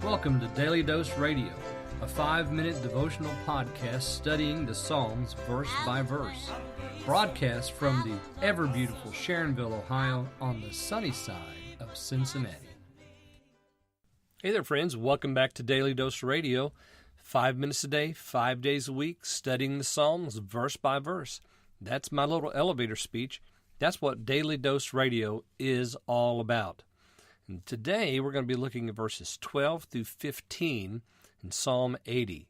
Welcome to Daily Dose Radio, a 5-minute devotional podcast studying the Psalms verse by verse. Broadcast from the ever-beautiful Sharonville, Ohio, on the sunny side of Cincinnati. Hey there, friends. Welcome back to Daily Dose Radio. 5 minutes a day, 5 days a week, studying the Psalms verse by verse. That's my little elevator speech. That's what Daily Dose Radio is all about. And today we're going to be looking at verses 12 through 15 in Psalm 80.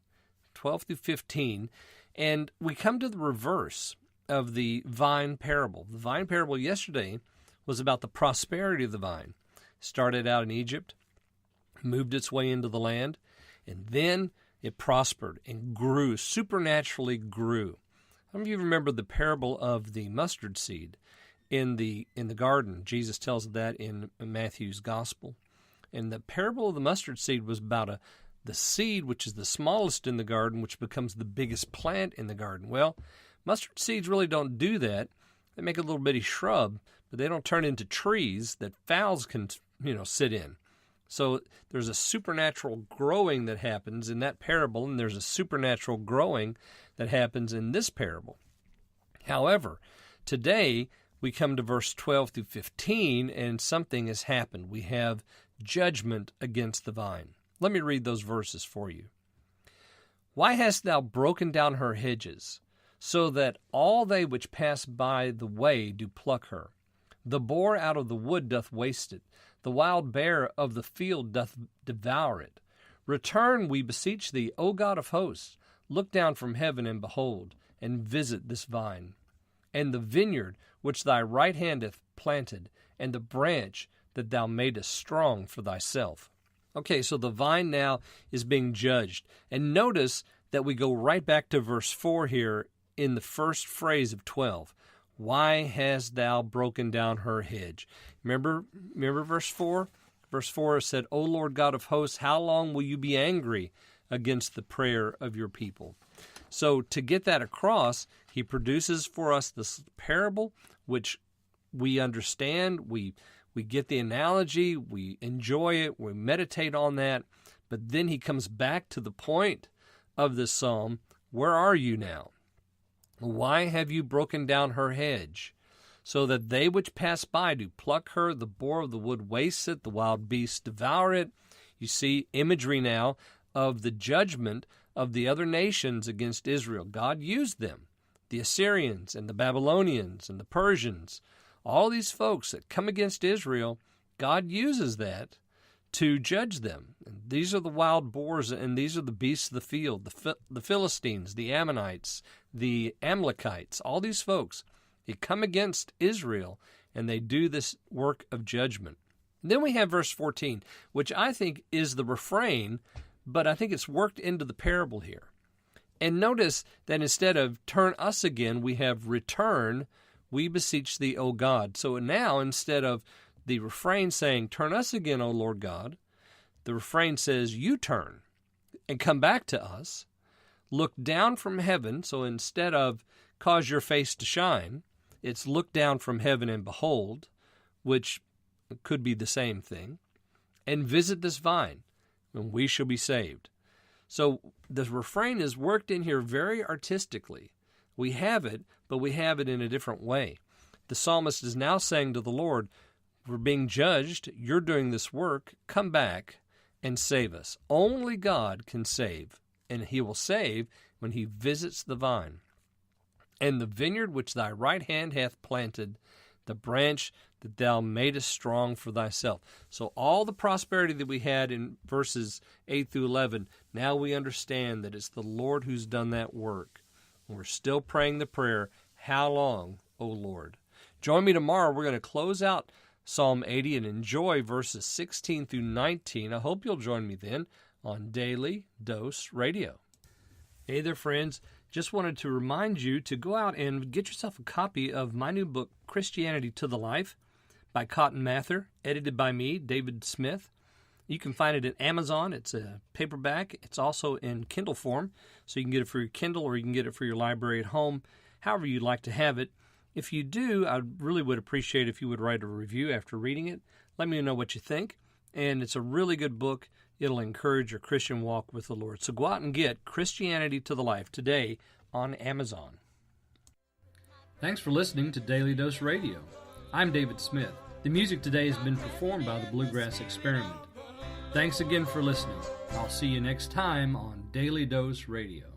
12 through 15. And we come to the reverse of the vine parable. The vine parable yesterday was about the prosperity of the vine. Started out in Egypt, moved its way into the land, and then it prospered and grew, supernaturally grew. Some of you remember the parable of the mustard seed in the garden. Jesus tells that in Matthew's gospel. And the parable of the mustard seed was about the seed, which is the smallest in the garden, which becomes the biggest plant in the garden. Well, mustard seeds really don't do that. They make a little bitty shrub, but they don't turn into trees that fowls can, sit in. So there's a supernatural growing that happens in that parable, and there's a supernatural growing that happens in this parable. However, today we come to verse 12 through 15, and something has happened. We have judgment against the vine. Let me read those verses for you. Why hast thou broken down her hedges, so that all they which pass by the way do pluck her? The boar out of the wood doth waste it. The wild bear of the field doth devour it. Return, we beseech thee, O God of hosts. Look down from heaven and behold, and visit this vine, and the vineyard which thy right hand hath planted, and the branch that thou madest strong for thyself. Okay, so the vine now is being judged. And notice that we go right back to verse 4 here in the first phrase of 12. Why hast thou broken down her hedge? Remember verse 4? Verse 4 said, O Lord God of hosts, how long will you be angry against the prayer of your people? So to get that across, he produces for us this parable, which we understand, we get the analogy, we enjoy it, we meditate on that, but then he comes back to the point of this psalm. Where are you now? Why have you broken down her hedge, so that they which pass by do pluck her? The boar of the wood wastes it, the wild beasts devour it. You see imagery now of the judgment of the other nations against Israel. God used them, the Assyrians and the Babylonians and the Persians. All these folks that come against Israel, God uses that to judge them. And these are the wild boars, and these are the beasts of the field, the Philistines, the Ammonites, the Amalekites, all these folks. They come against Israel, and they do this work of judgment. And then we have verse 14, which I think is the refrain, but I think it's worked into the parable here. And notice that instead of turn us again, we have return, we beseech thee, O God. So now instead of the refrain saying, turn us again, O Lord God, the refrain says, you turn and come back to us, look down from heaven. So instead of cause your face to shine, it's look down from heaven and behold, which could be the same thing, and visit this vine, and we shall be saved. So the refrain is worked in here very artistically. We have it, but we have it in a different way. The psalmist is now saying to the Lord, we're being judged, you're doing this work, come back and save us. Only God can save, and he will save when he visits the vine. And the vineyard which thy right hand hath planted, the branch that thou madest strong for thyself. So all the prosperity that we had in verses 8 through 11, now we understand that it's the Lord who's done that work. And we're still praying the prayer, how long, O Lord? Join me tomorrow. We're going to close out Psalm 80 and enjoy verses 16 through 19. I hope you'll join me then on Daily Dose Radio. Hey there, friends. Just wanted to remind you to go out and get yourself a copy of my new book, Christianity to the Life, by Cotton Mather, edited by me, David Smith. You can find it at Amazon. It's a paperback. It's also in Kindle form, so you can get it for your Kindle or you can get it for your library at home, however you'd like to have it. If you do, I really would appreciate if you would write a review after reading it. Let me know what you think. And it's a really good book It'll encourage your Christian walk with the Lord. So go out and get Christianity to the Life today on Amazon. Thanks for listening to Daily Dose Radio. I'm David Smith. The music today has been performed by the Bluegrass Experiment. Thanks again for listening. I'll see you next time on Daily Dose Radio.